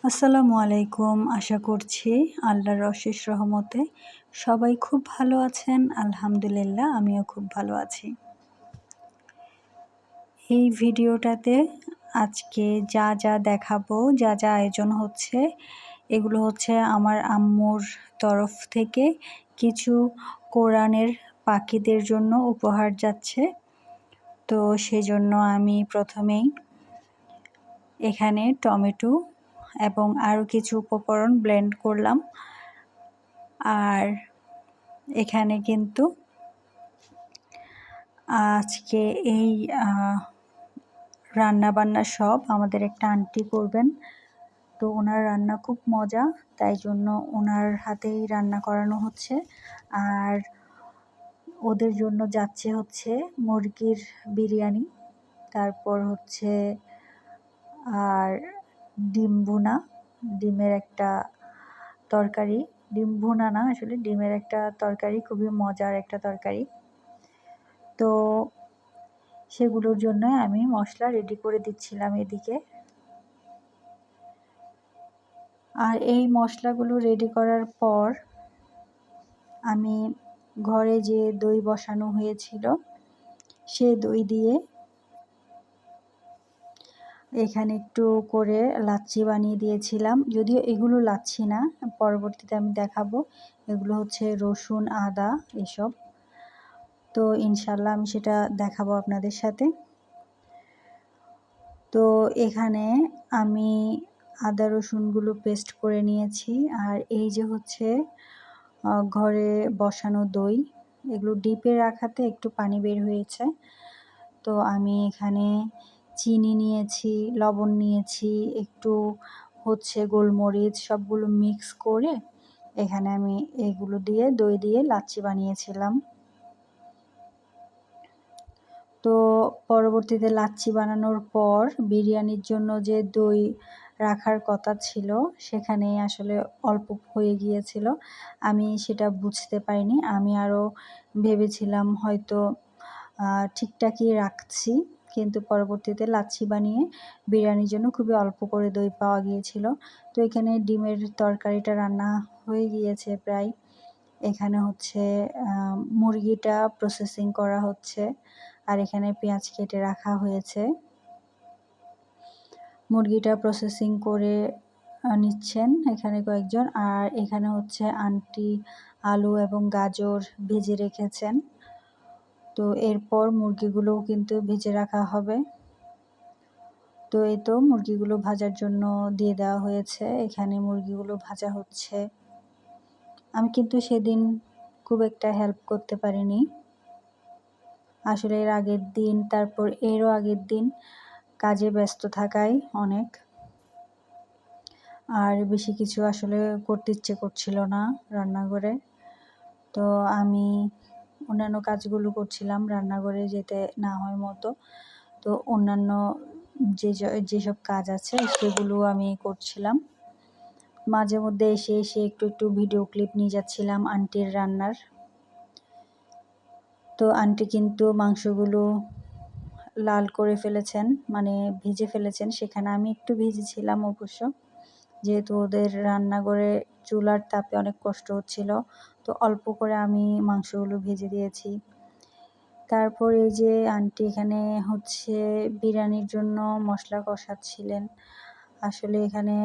আসসালামু আলাইকুম। আশা করছি আল্লাহর অশেষ রহমতে সবাই খুব ভালো আছেন। আলহামদুলিল্লাহ আমিও খুব ভালো আছি। এই ভিডিওটাতে আজকে যা দেখাবো, যা আয়োজন হচ্ছে, এগুলো হচ্ছে আমার আম্মুর তরফ থেকে কিছু কোরআনের পাখিদের জন্য উপহার যাচ্ছে। তো সেজন্য আমি প্রথমেই এখানে টমেটো এবং আরও কিছু উপকরণ ব্লেন্ড করলাম। আর এখানে কিন্তু আজকে এই রান্নাবান্না সব আমাদের একটা আন্টি করবেন। তো ওনার রান্না খুব মজা, তাই জন্য ওনার হাতেই রান্না করানো হচ্ছে। আর ওদের জন্য যাচ্ছে হচ্ছে মুরগির বিরিয়ানি, তারপর হচ্ছে আর ডিম ভুনা, ডিমের একটা তরকারি, ডিম ভুনা না আসলে ডিমের একটা তরকারি, খুবই মজার একটা তরকারি। তো সেগুলোর জন্য আমি মশলা রেডি করে দিচ্ছিলাম এদিকে। আর এই মশলাগুলো রেডি করার পর আমি ঘরে যে দই বসানো হয়েছিল সেই দই দিয়ে এখানে একটু করে লাচ্ছি বানিয়ে দিয়েছিলাম। যদিও এগুলো লাচ্ছি না, পরবর্তীতে আমি দেখাবো। এগুলো হচ্ছে রসুন, আদা এসব। তো ইনশাল্লাহ আমি সেটা দেখাবো আপনাদের সাথে। তো এখানে আমি আদা রসুনগুলো পেস্ট করে নিয়েছি। আর এই যে হচ্ছে ঘরে বসানো দই, এগুলো ডিপে রাখাতে একটু পানি বের হয়েছে। তো আমি এখানে চিনি নিয়েছি, লবণ নিয়েছি, একটু হচ্ছে গোলমরিচ, সবগুলো মিক্স করে এখানে আমি এগুলো দিয়ে দই দিয়ে লাচ্ছি বানিয়েছিলাম। তো পরবর্তীতে লাচ্ছি বানানোর পর বিরিয়ানির জন্য যে দই রাখার কথা ছিল সেখানে আসলে অল্প হয়ে গিয়েছিল। আমি সেটা বুঝতে পারিনি। আমি আরও ভেবেছিলাম হয়তো ঠিকঠাকই রাখছি, কিন্তু পরবর্তীতে লাচ্ছি বানিয়ে বিরিয়ানির জন্য খুবই অল্প করে দই পাওয়া গিয়েছিল। তো এখানে ডিমের তরকারিটা রান্না হয়ে গিয়েছে প্রায়। এখানে হচ্ছে মুরগিটা প্রসেসিং করা হচ্ছে। আর এখানে পেঁয়াজ কেটে রাখা হয়েছে। মুরগিটা প্রসেসিং করে নিচ্ছেন এখানে কয়েকজন। আর এখানে হচ্ছে আন্টি আলু এবং গাজর ভেজে রেখেছেন। তো এরপর মুরগিগুলোও কিন্তু ভেজে রাখা হবে। তো এই তো মুরগিগুলো ভাজার জন্য দিয়ে দেওয়া হয়েছে। এখানে মুরগিগুলো ভাজা হচ্ছে। আমি কিন্তু সেদিন খুব একটা হেল্প করতে পারিনি। আসলে এর আগের দিন, তারপর এরও আগের দিন কাজে ব্যস্ত থাকায় অনেক, আর বেশি কিছু আসলে করতে ইচ্ছে করছিল না রান্নাঘরে। তো আমি অন্যান্য কাজগুলো করছিলাম, রান্নাঘরে যেতে না হয় মতো। তো অন্যান্য যেসব কাজ আছে সেগুলো আমি করছিলাম। মাঝে মধ্যে এসে একটু ভিডিও ক্লিপ নিয়ে যাচ্ছিলাম আন্টির রান্নার। তো আন্টি কিন্তু মাংসগুলো লাল করে ফেলেছেন, মানে ভেজে ফেলেছেন। সেখানে আমি একটু ভেজেছিলাম অবশ্য, যেহেতু ওদের রান্নাঘরে চুলার তাপে অনেক কষ্ট হচ্ছিল। তো অল্প করে আমি মাংসগুলো ভেজে দিয়েছি। তারপর এই যে আন্টি এখানে হচ্ছে বিরিয়ানির জন্য মশলা কষাচ্ছিলেন। আসলে এখানে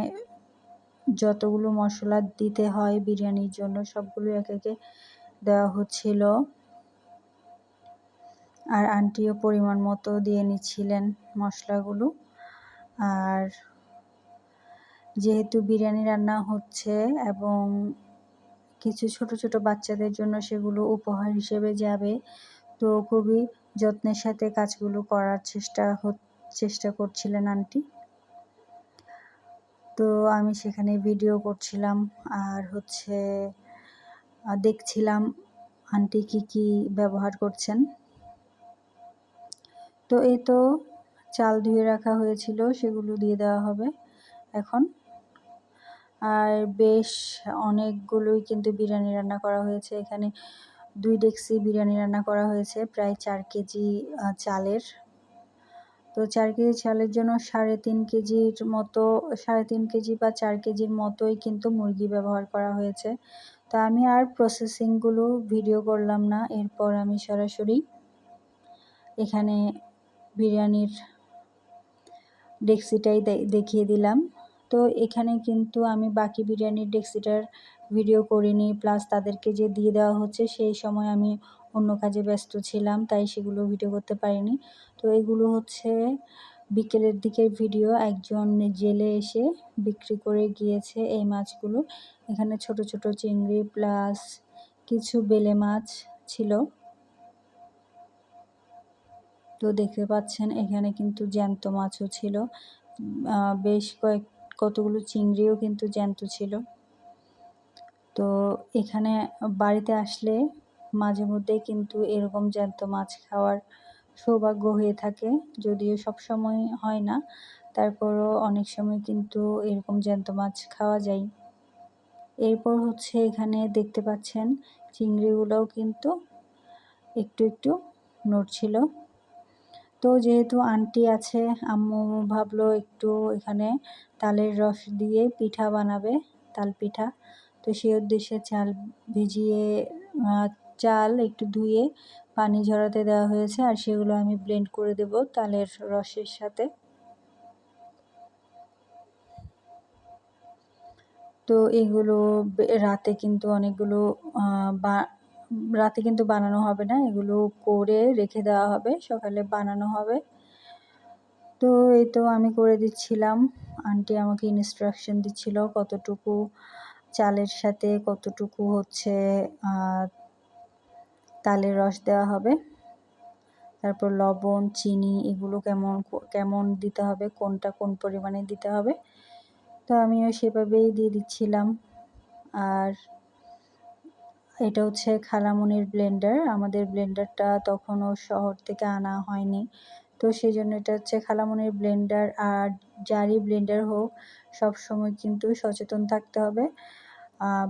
যতগুলো মশলা দিতে হয় বিরিয়ানির জন্য সবগুলো একে দেওয়া হচ্ছিল। আর আন্টিও পরিমাণ মতো দিয়ে নিচ্ছিলেন মশলাগুলো। আর যেহেতু বিরিয়ানি রান্না হচ্ছে এবং কিছু ছোট বাচ্চাদের জন্য সেগুলো উপহার হিসেবে যাবে, তো খুবই যত্নের সাথে কাজগুলো করার চেষ্টা করছিলেন আন্টি। তো আমি সেখানে ভিডিও করছিলাম আর হচ্ছে দেখছিলাম আন্টি কি ব্যবহার করছেন। তো এই তো চাল ধুয়ে রাখা হয়েছিল, সেগুলো দিয়ে দেওয়া হবে এখন। আর বেশ অনেকগুলোই কিন্তু বিরিয়ানি রান্না করা হয়েছে। এখানে 2 ডেকচি বিরিয়ানি রান্না করা হয়েছে, প্রায় 4 কেজি চালের। তো তো 4 কেজি চালের জন্য 3.5 কেজির মতো 3.5 কেজি বা 4 কেজির মতোই কিন্তু মুরগি ব্যবহার করা হয়েছে। তো আমি আর প্রসেসিংগুলো ভিডিও করলাম না। এরপর আমি সরাসরি এখানে বিরিয়ানির ডেক্সিটাই দেখিয়ে দিলাম। তো এখানে কিন্তু আমি বাকি বিরিয়ানির ডেক্সিটার ভিডিও করিনি, প্লাস তাদেরকে যে দিয়ে দেওয়া হচ্ছে সেই সময় আমি অন্য কাজে ব্যস্ত ছিলাম, তাই সেগুলো ভিডিও করতে পারিনি। তো এগুলো হচ্ছে বিকেলের দিকের ভিডিও। একজন জেলে এসে বিক্রি করে গিয়েছে এই মাছগুলো। এখানে ছোট ছোট চিংড়ি প্লাস কিছু বেলে মাছ ছিল। তো দেখতে পাচ্ছেন এখানে কিন্তু জ্যান্ত মাছও ছিল, বেশ কতগুলো চিংড়িও কিন্তু জ্যান্ত ছিল। তো এখানে বাড়িতে আসলে মাঝে মধ্যেই কিন্তু এরকম জ্যান্ত মাছ খাওয়ার সৌভাগ্য হয়ে থাকে, যদিও সব সময় হয় না, তারপরও অনেক সময় কিন্তু এরকম জ্যান্ত মাছ খাওয়া যায়। এরপর হচ্ছে এখানে দেখতে পাচ্ছেন চিংড়িগুলোও কিন্তু একটু একটু নড়ছিল। তো যেহেতু আন্টি আছে, আম্মু ভাবলো একটু এখানে তালের রস দিয়ে পিঠা বানাবে, তাল পিঠা। তো সেই উদ্দেশ্যে চাল একটু ধুয়ে পানি ঝরাতে দেওয়া হয়েছে, আর সেগুলো আমি ব্লেন্ড করে দেব তালের রসের সাথে। তো এগুলো রাতে কিন্তু অনেকগুলো রাতে কিন্তু বানানো হবে না, এগুলো করে রেখে দেওয়া হবে, সকালে বানানো হবে। তো এই তো আমি করে দিচ্ছিলাম, আন্টি আমাকে ইনস্ট্রাকশন দিচ্ছিল কতটুকু চালের সাথে কতটুকু হচ্ছে তালের রস দেওয়া হবে, তারপর লবণ চিনি এগুলো কেমন দিতে হবে, কোনটা কোন পরিমাণে দিতে হবে। তো আমিও সেভাবেই দিয়ে দিচ্ছিলাম। আর এটা হচ্ছে খালামণির ব্লেন্ডার, আমাদের ব্লেন্ডারটা তখনও শহর থেকে আনা হয়নি, তো সেই জন্য এটা হচ্ছে খালামণির ব্লেন্ডার। আর যারই ব্লেন্ডার হোক সব সময় কিন্তু সচেতন থাকতে হবে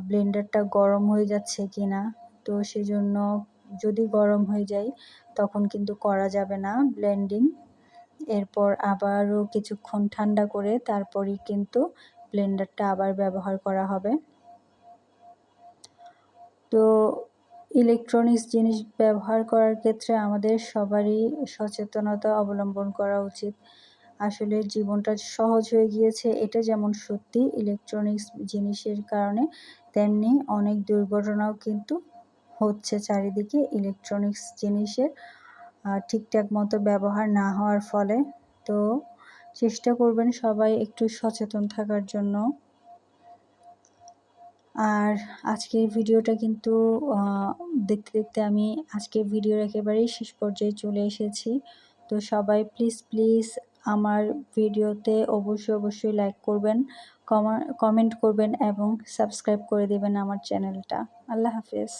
ব্লেন্ডারটা গরম হয়ে যাচ্ছে কিনা। তো সেই জন্য যদি গরম হয়ে যায় তখন কিন্তু করা যাবে না ব্লেন্ডিং। এরপর আবারও কিছুক্ষণ ঠান্ডা করে তারপরই কিন্তু ব্লেন্ডারটা আবার ব্যবহার করা হবে। তো ইলেকট্রনিক্স জিনিস ব্যবহার করার ক্ষেত্রে আমাদের সবারই সচেতনতা অবলম্বন করা উচিত। আসলে জীবনটা সহজ হয়ে গিয়েছে, এটা যেমন সত্যি ইলেকট্রনিক্স জিনিসের কারণে, তেমনি অনেক দুর্ঘটনাও কিন্তু হচ্ছে চারিদিকে ইলেকট্রনিক্স জিনিসের ঠিকঠাক মতো ব্যবহার না হওয়ার ফলে। তো চেষ্টা করবেন সবাই একটু সচেতন থাকার জন্য। আর আজকের ভিডিওটা কিন্তু দেখতে দেখতে আমি আজকের ভিডিওর একেবারেই শেষ পর্যায়ে চলে এসেছি। তো সবাই প্লিজ আমার ভিডিওতে অবশ্যই লাইক করবেন, কমেন্ট করবেন এবং সাবস্ক্রাইব করে দেবেন আমার চ্যানেলটা। আল্লাহ হাফেজ।